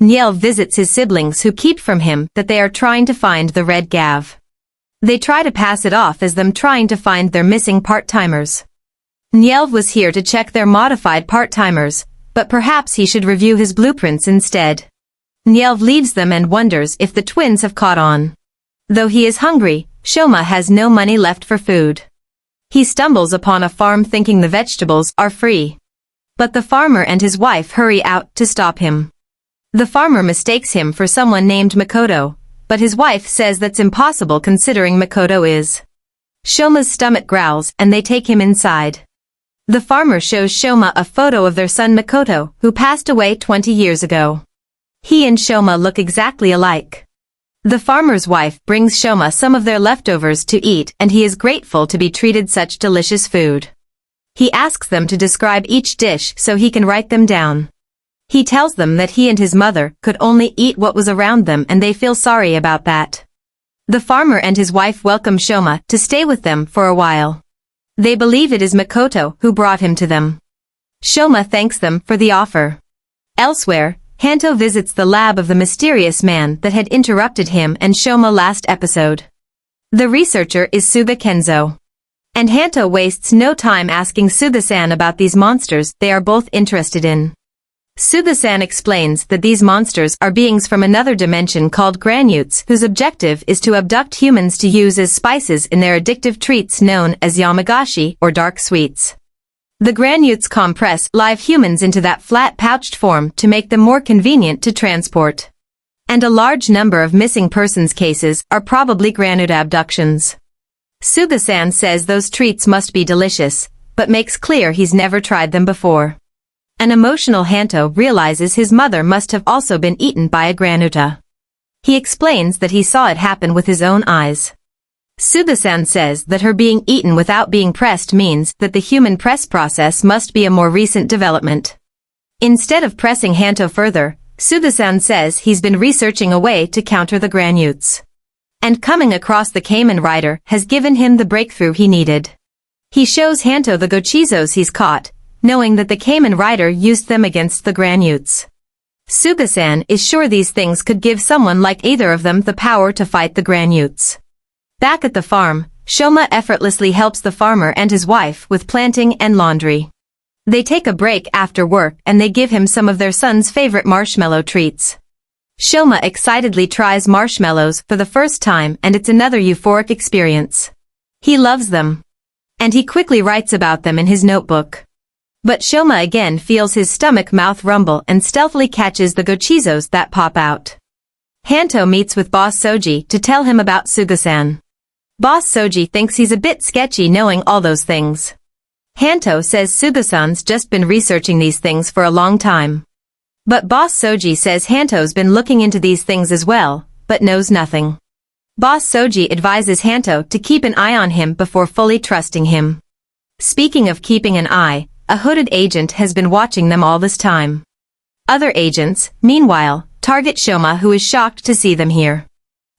Gavv visits his siblings who keep from him that they are trying to find the red Gavv. They try to pass it off as them trying to find their missing part-timers. Gavv was here to check their modified part-timers, but perhaps he should review his blueprints instead. Gavv leaves them and wonders if the twins have caught on. Though he is hungry, Shoma has no money left for food. He stumbles upon a farm thinking the vegetables are free. But the farmer and his wife hurry out to stop him. The farmer mistakes him for someone named Makoto, but his wife says that's impossible considering Makoto is. Shoma's stomach growls and they take him inside. The farmer shows Shoma a photo of their son Makoto, who passed away 20 years ago. He and Shoma look exactly alike. The farmer's wife brings Shoma some of their leftovers to eat and he is grateful to be treated such delicious food. He asks them to describe each dish so he can write them down. He tells them that he and his mother could only eat what was around them and they feel sorry about that. The farmer and his wife welcome Shoma to stay with them for a while. They believe it is Makoto who brought him to them. Shoma thanks them for the offer. Elsewhere, Hanto visits the lab of the mysterious man that had interrupted him and Shoma last episode. The researcher is Suga Kenzo. And Hanto wastes no time asking Suga-san about these monsters they are both interested in. Suga-san explains that these monsters are beings from another dimension called Granutes whose objective is to abduct humans to use as spices in their addictive treats known as yamagashi or dark sweets. The Granutes compress live humans into that flat pouched form to make them more convenient to transport. And a large number of missing persons cases are probably Granute abductions. Suga-san says those treats must be delicious, but makes clear he's never tried them before. An emotional Hanto realizes his mother must have also been eaten by a Granuta. He explains that he saw it happen with his own eyes. Suga-san says that her being eaten without being pressed means that the human press process must be a more recent development. Instead of pressing Hanto further, Suga-san says he's been researching a way to counter the Granutes. And coming across the Kamen rider has given him the breakthrough he needed. He shows Hanto the gochizos he's caught, knowing that the Kamen rider used them against the Granutes. Suga-san is sure these things could give someone like either of them the power to fight the Granutes. Back at the farm, Shoma effortlessly helps the farmer and his wife with planting and laundry. They take a break after work and they give him some of their son's favorite marshmallow treats. Shoma excitedly tries marshmallows for the first time and it's another euphoric experience. He loves them. And he quickly writes about them in his notebook. But Shoma again feels his stomach mouth rumble and stealthily catches the gochizos that pop out. Hanto meets with Boss Soji to tell him about Suga-san. Boss Soji thinks he's a bit sketchy knowing all those things. Hanto says Suga-san's just been researching these things for a long time. But Boss Soji says Hanto's been looking into these things as well, but knows nothing. Boss Soji advises Hanto to keep an eye on him before fully trusting him. Speaking of keeping an eye, a hooded agent has been watching them all this time. Other agents, meanwhile, target Shoma who is shocked to see them here.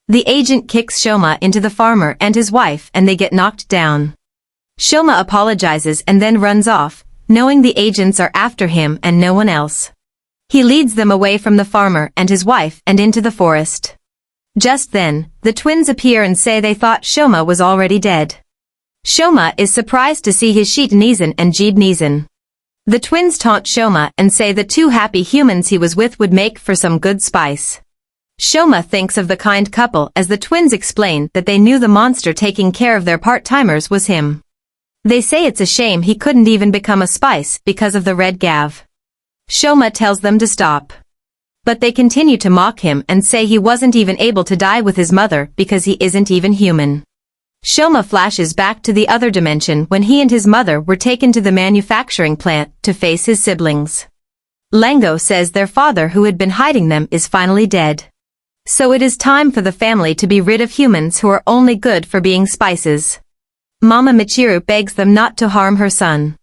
The agent kicks Shoma into the farmer and his wife and they get knocked down. Shoma apologizes and then runs off, knowing the agents are after him and no one else. He leads them away from the farmer and his wife and into the forest. Just then, the twins appear and say they thought Shoma was already dead. Shoma is surprised to see his Sheet Nizan and Jeed Nizan. The twins taunt Shoma and say the two happy humans he was with would make for some good spice. Shoma thinks of the kind couple as the twins explain that they knew the monster taking care of their part-timers was him. They say it's a shame he couldn't even become a spice because of the red Gavv. Shoma tells them to stop. But they continue to mock him and say he wasn't even able to die with his mother because he isn't even human. Shoma flashes back to the other dimension when he and his mother were taken to the manufacturing plant to face his siblings. Lango says their father who had been hiding them is finally dead. So it is time for the family to be rid of humans who are only good for being spices. Mama Michiru begs them not to harm her son.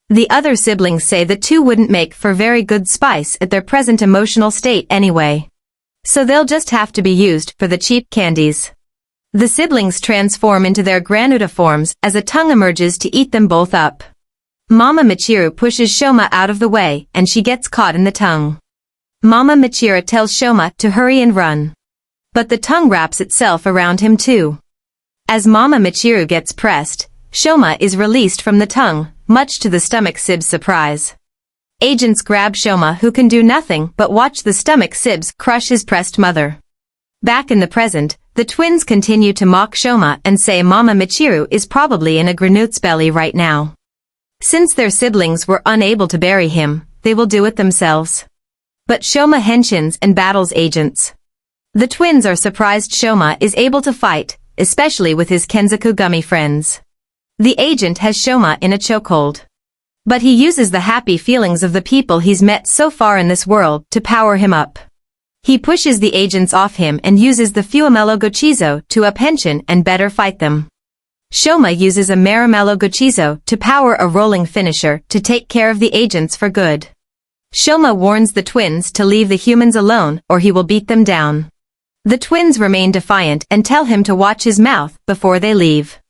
The other siblings say the two wouldn't make for very good spice at their present emotional state anyway. So they'll just have to be used for the cheap candies. The siblings transform into their Granuta forms as a tongue emerges to eat them both up. Mama Michiru pushes Shoma out of the way and she gets caught in the tongue. Mama Michiru tells Shoma to hurry and run. But the tongue wraps itself around him too. As Mama Michiru gets pressed, Shoma is released from the tongue, much to the stomach sib's surprise. Agents grab Shoma, who can do nothing but watch the stomach sibs crush his pressed mother. Back in the present, the twins continue to mock Shoma and say Mama Michiru is probably in a granoote's belly right now. Since their siblings were unable to bury him, they will do it themselves. But Shoma henshins and battles agents. The twins are surprised Shoma is able to fight, especially with his Kenzaku gummy friends. The agent has Shoma in a chokehold. But he uses the happy feelings of the people he's met so far in this world to power him up. He pushes the agents off him and uses the Fuamelo Gochizo to up henshin and better fight them. Shoma uses a Maramelo Gochizo to power a rolling finisher to take care of the agents for good. Shoma warns the twins to leave the humans alone or he will beat them down. The twins remain defiant and tell him to watch his mouth before they leave.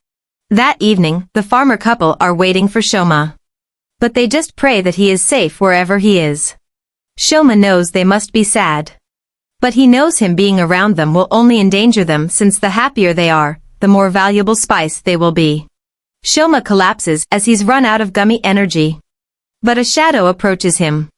That evening, the farmer couple are waiting for Shoma. But they just pray that he is safe wherever he is. Shoma knows they must be sad. But he knows him being around them will only endanger them, since the happier they are, the more valuable spice they will be. Shoma collapses as he's run out of gummy energy. But a shadow approaches him.